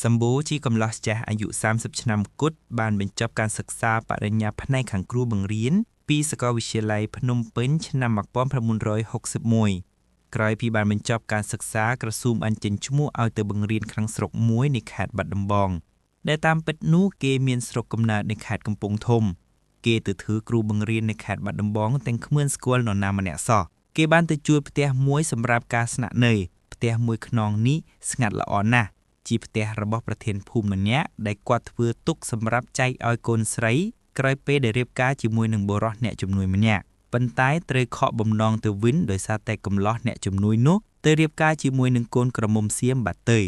សម្បូរជាកំឡោះចាស់អាយុ30ឆ្នាំគត់បានបញ្ចប់ការសិក្សាបរិញ្ញាផ្នែកខាងគ្រូបង្រៀនពីសាកលវិទ្យាល័យភ្នំពេញឆ្នាំ1961ក្រោយពីបានបញ្ចប់ការសិក្សាក្រសួងបានចេញឈ្មោះឲ្យទៅបង្រៀនក្នុងស្រុកមួយនៃខេត្តបាត់ដំបងដែលតាមពិតនោះគេមានស្រុកកំណើតនៃខេត្តកំពង់ធំគេទៅធ្វើគ្រូបង្រៀននៅខេត្តបាត់ដំបងទាំងគ្មានស្គាល់នរណាម្នាក់សោះគេបានទៅជួលផ្ទះមួយសម្រាប់ការស្នាក់នៅផ្ទះមួយខ្នងនេះស្ងាត់ល្អណាស់ជាផ្ទះរបស់ប្រធានភូមិម្នាក់ដែលគាត់ធ្វើទុកសម្រាប់ចែកឲ្យកូនស្រីក្រោយពេលដែលរៀបការជាមួយនឹងបុរសអ្នកជំនួយម្នាក់ប៉ុន្តែត្រូវខកបំណងទៅវិញដោយសារតែកំឡោះអ្នកជំនួយនោះទៅរៀបការជាមួយនឹងកូនក្រមុំសៀមបាត់ទៅ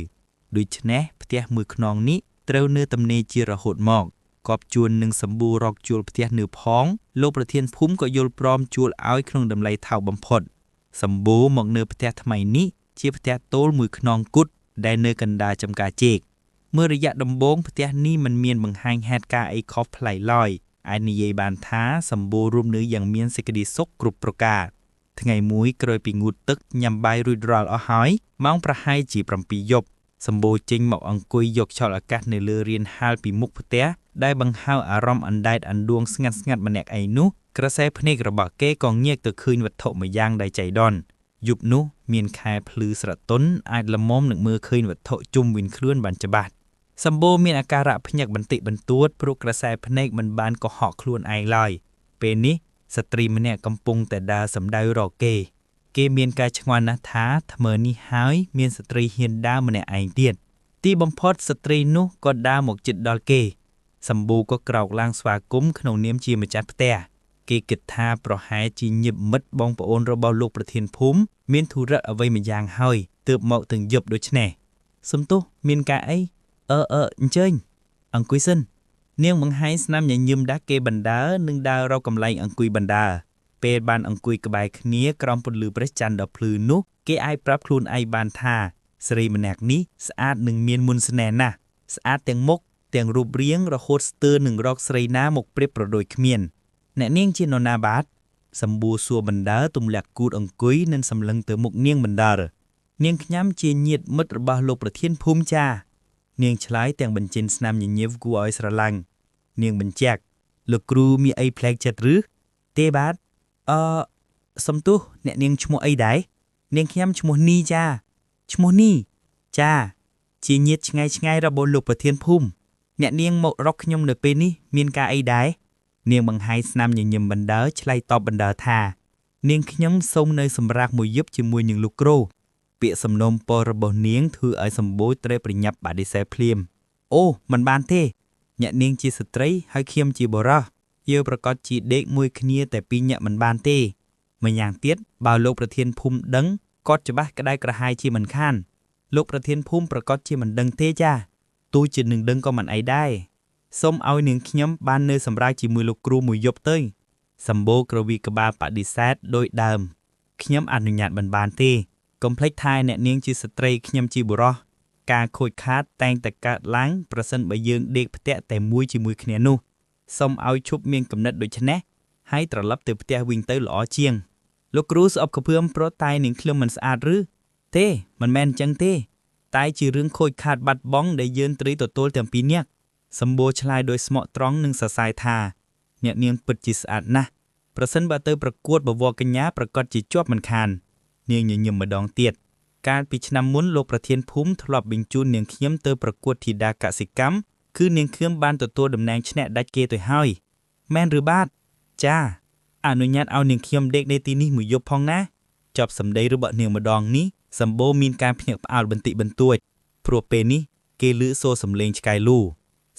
ដូច្នេះផ្ទះមួយខ្នងនេះត្រូវនៅទំនេរជារហូតមកកប់ជួននឹងសម្បូររកជួលផ្ទះនៅផងលោកប្រធានភូមិក៏យល់ព្រមជួលឲ្យក្នុងតម្លៃថោកបំផុតសម្បូរមកនៅផ្ទះថ្មីនេះជាផ្ទះតូលមួយខ្នងគត់ដែលនៅកណ្ដាលចំការជែកមើលរយៈដំបូងផ្ទះនេះមិនមានបង្ហាញហេតុការអីខុសប្លែកឡើយឯនិយាយបានថាសម្បូររួមនៅយ៉ាងមានសេចក្តីសុខគ្រប់ប្រការថ្ងៃមួយក្រោយពីងូតទឹកញ៉ាំបាយរួចរាល់អស់ហើយម៉ោងប្រហែលជា7 យប់សម្បូរចេញមកអង្គុយយកខ្យល់អាកាសនៅលើរានហាលពីមុខផ្ទះដែលបង្ហើរអារម្មណ៍អណ្ដែតអណ្ដួងស្ងាត់ៗម្នាក់ឯងនោះក្រសែភ្នែករបស់គេក៏ងាកទៅឃើញវត្ថុមួយយ៉ាងដែលចៃដន្យយប់នោះមានខែភ្លឺស្រទន់អាចល្មមនឹងមើលឃើញវត្ថុជុំវិញខ្លួនបានច្បាស់សម្បូរមានអាការៈភ្ញាក់បន្តិចបន្តួចព្រោះក្រសែភ្នែកមិនបានកុហកខ្លួនឯងឡើយពេលនេះស្ត្រីម្នាក់កំពុងតែដើរសម្ដៅរកគេមានការឆ្ងល់ណាស់ថាថ្មើរនេះហើយមានស្ត្រីហ៊ានដើរម្នាក់ឯងទៀតទីបំផុតស្ត្រីនោះក៏ដើរមកជិតដល់គេសម្បូរក៏ក្រោកឡើងស្វាគមន៍ក្នុងនាមជាម្ចាស់ផ្ទះគេគិតថាប្រហែលជាញាតិមិត្តបងប្អូនរបស់លោកប្រធានភូមិមានធុរៈអ្វីម្យ៉ាងហើយទើបមកទាំងយប់ដូច្នេះសំទោសមានការអីអញ្ជើញអង្គុយសិននាងបង្ហាញស្នាមញញឹមដាក់គេបណ្ដើរនិងដើររកកន្លែងអង្គុយបណ្ដើរពេលបានអង្គុយក្បែរគ្នាក្រោមពន្លឺព្រះច័ន្ទដ៏ភ្លឺនោះគេអាចប្រាប់ខ្លួនឯងបានថាស្រីម្នាក់នេះស្អាតនិងមានមន្តស្នេហ៍ណាស់ស្អាតទាំងមុខទាំងរូបរាងរហូតស្ទើរនឹងរកស្រីណាមកប្រៀបប្រដូចគ្មានអ្នកនាងជានរណាបាទសម្បួរសួរបណ្ដើរទម្លាក់គូតអង្គុយនិងសម្លឹងទៅមុខនាងបណ្ដើរនាងខ្ញុំជាញាតិមិត្តរបស់លោកប្រធានភូមិចានាងឆ្លើយទាំងបញ្ចេញស្នាមញញឹមគួរឲ្យស្រឡាញ់នាងបញ្ជាក់លោកគ្រូមានអីប្លែកចិត្តឬទេបាទសំទោសអ្នកនាងឈ្មោះអីដែរនាងខ្ញុំឈ្មោះនីចាឈ្មោះនីចាជាញាតិឆ្ងាយរបស់លោកប្រធានភូមិអ្នកនាងមករកខ្ញុំនៅពេលនេះមានការអីដែរនាងបង្ហាញស្នាមញញឹមបណ្ដើរឆ្លៃតបបណ្ដើរថានាងខ្ញុំសូមនៅសម្រាប់មួយយប់ជាមួយនឹងលោកគ្រូពាក្យសំណូមពររបស់នាងធ្វើឲ្យសម្បូរត្រូវប្រញាប់បដិសេធភ្លាមអូមិនបានទេអ្នកនាងជាស្ត្រីហើយខ្ញុំជាបុរសយើងប្រកាសជាដេកមួយគ្នាតែពីរនាក់មិនបានទេម្យ៉ាងទៀតបើលោកប្រធានភូមិដឹងគាត់ច្បាស់ក្តៅក្រហាយជាមិនខានលោកប្រធានភូមិប្រកាសជាមិនដឹងទេចាទោះជានឹងដឹងក៏មិនអីដែរសូមឲ្យនាងខ្ញុំបាននៅសម្រាប់ជាមួយលោកគ្រូមួយយប់ទៅសម្បូរក្រវីក្បាលបដិសេធដោយដើមខ្ញុំអនុញ្ញាតមិនបានទេកុំភ្លេចថាអ្នកនាងជាស្ត្រីខ្ញុំជាបុរសការខូចខាតតែងតែកើតឡើងប្រសិនបើយើងដេកផ្ទះតែមួយជាមួយគ្នានោះសូមឲ្យឈប់មានគំនិតដូចនេះហើយត្រឡប់ទៅផ្ទះវិញទៅល្អជាងលោកគ្រូស្អប់ខ្ពើមប្រតែនាងខ្ញុំមិនស្អាតឬទេមិនមែនអញ្ចឹងទេតែជារឿងខូចខាតបាត់បង់ដែលយើងត្រូវទទួលទាំងពីរនាក់សម្បូរឆ្លើយដោយស្មោះត្រង់និងសរសើរថាអ្នកនាងពិតជាស្អាតណាស់ប្រសិនបើទៅប្រកួតបវរកញ្ញាប្រកាសជាជាប់មិនខាននាងញញឹមម្ដងទៀតកាលពីឆ្នាំមុនលោកប្រធានភូមិធ្លាប់បញ្ជូននាងខ្ញុំទៅប្រកួតធីតាកសិកម្មគឺនាងខ្ញុំបានទទួលតំណែងឈ្នះដាច់គេទៅហើយមែនឬបាទចាអនុញ្ញាតឲ្យនាងខ្ញុំដេកនៅទីនេះមួយយប់ផងណាចប់សម្ដីរបស់នាងម្ដងនេះសម្បូរមានការភ្ញាក់ផ្អើលបន្តិចបន្តួចព្រោះពេលនេះគេឮសូរសំឡេងឆ្កែលូ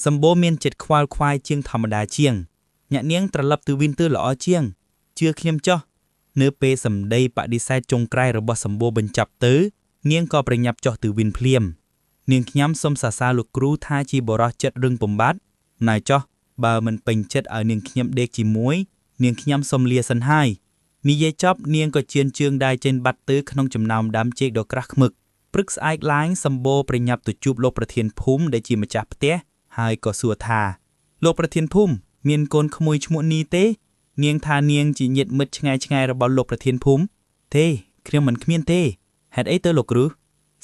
សម្បូរមានចិត្តខ្វល់ខ្វាយជាងធម្មតាជាងអ្នកនាងត្រឡប់ទៅវិញទៅល្អជាងជឿខ្ញុំចុះនៅពេលសម្ដីបដិសេធចុងក្រោយរបស់សម្បូរបញ្ចប់ទៅនាងក៏ប្រញាប់ចុះទៅវិញភ្លាមនាងខ្ញុំសូមសរសើរលោកគ្រូថាជាបរិសុទ្ធចិត្តរឹងបំបត្តិណែចុះបើមិនពេញចិត្តឲ្យនាងខ្ញុំដេកជាមួយនាងខ្ញុំសូមលាសិនហើយនិយាយចប់នាងក៏ជឿនជើងដៃចេញបាត់ទៅក្នុងចំណោមដើមចេកដ៏ក្រាស់ខ្មឹកព្រឹកស្អែកឡើងសម្បូរប្រញាប់ទៅជួបលោកប្រធានភូមិដែលជាម្ចាស់ផ្ទះហើយក៏សួរថាលោកប្រធានភូមិមានកូនក្មួយឈ្មោះនីទេនាងថានាងជាញាតិមិត្តឆ្ងាយរបស់លោកប្រធានភូមិទេខ្ញុំមិនគ្មានទេហេតុអីទៅលោកគ្រូ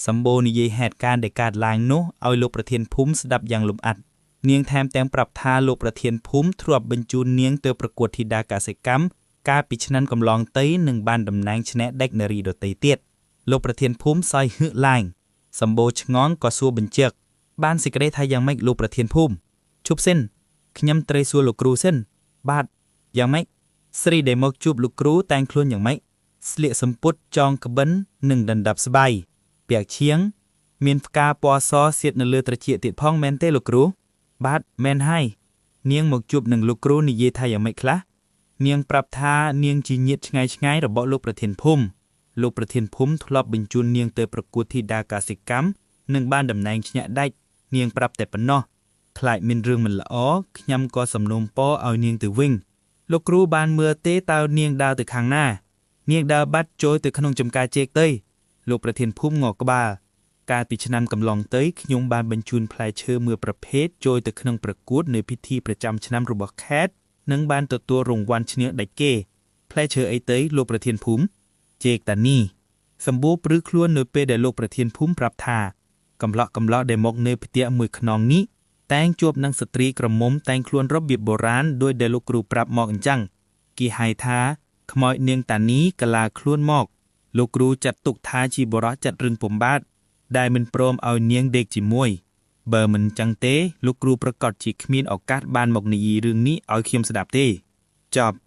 សម្បូរនិយាយហេតុការណ៍ដែលកើតឡើងនោះឲ្យលោកប្រធានភូមិស្ដាប់យ៉ាងលម្អិតនាងថែមទាំងប្រាប់ថាលោកប្រធានភូមិធ្លាប់បញ្ជូននាងទៅប្រកួតធីតាកសិកម្មកាលពីឆ្នាំកំឡុងទៅនឹងបានតំណែងឈ្នះដេកនារីដទៃទៀតលោកប្រធានភូមិសើចហឺឡើងសម្បូរឆ្ងន់ក៏សួរបញ្ជាក់បានសេចក្តីថាយ៉ាងម៉េចលោកប្រធានភូមិឈប់សិនខ្ញុំត្រូវសួរលោកគ្រូសិនបាទយ៉ាងម៉េចស្រីដែលមកជួបលោកគ្រូតែងខ្លួនយ៉ាងម៉េចស្លៀកសំពត់ចងក្បិននិងដណ្ដប់ស្បៃពាក់ឈៀងមានផ្កាពណ៌សសៀតនៅលើត្រចៀកទៀតផងមែនទេលោកគ្រូបាទមែនហើយនាងមកជួបនឹងលោកគ្រូនិយាយថាយ៉ាងម៉េចខ្លះនាងប្រាប់ថានាងជាញាតិឆ្ងាយៗរបស់លោកប្រធានភូមិលោកប្រធានភូមិធ្លាប់បញ្ជូននាងទៅប្រកួតធីតាកសិកម្មនិងបានតំណែងឈ្នះដាច់នាងប្រាប់តែប៉ុណ្ណោះខ្លាចមានរឿងមិនល្អខ្ញុំក៏សំណូមពរឲ្យនាងទៅវិញលោកគ្រូបានមើលទេតើនាងដើរទៅខាងណានាងដើរបាត់ចូលទៅក្នុងចំការចេកទៅលោកប្រធានភូមិងក់ក្បាលកាលពីឆ្នាំកំឡុងទៅខ្ញុំបានបញ្ជូនផ្លែឈើមួយប្រភេទចូលទៅក្នុងប្រកួតនៅពិធីប្រចាំឆ្នាំរបស់ខេត្តនិងបានទទួលរង្វាន់ឈ្នះដាច់គេផ្លែឈើអីទៅលោកប្រធានភូមិចេកតានីសម្បូរព្រឺខ្លួននៅពេលដែលលោកប្រធានភូមិប្រាប់ថាកំឡោះដែលមកនៅផ្ទះមួយខ្នងនេះតែងជួបនឹងស្ត្រីក្រមុំតែងខ្លួនរបៀបបុរាណដោយដែលលោកគ្រូប្រាប់មកអញ្ចឹងគេហៅថាខ្មោចនាងតានីកាឡាខ្លួនមកលោកគ្រូចាត់ទុកថាជាបរិសុទ្ធចាត់រឿងពំបាទដែលមិនព្រមឲ្យនាងដេកជាមួយបើមិនចឹងទេលោកគ្រូប្រកាសជាគ្មានឱកាសបានមកនិយាយរឿងនេះឲ្យខ្ញុំស្ដាប់ទេចប់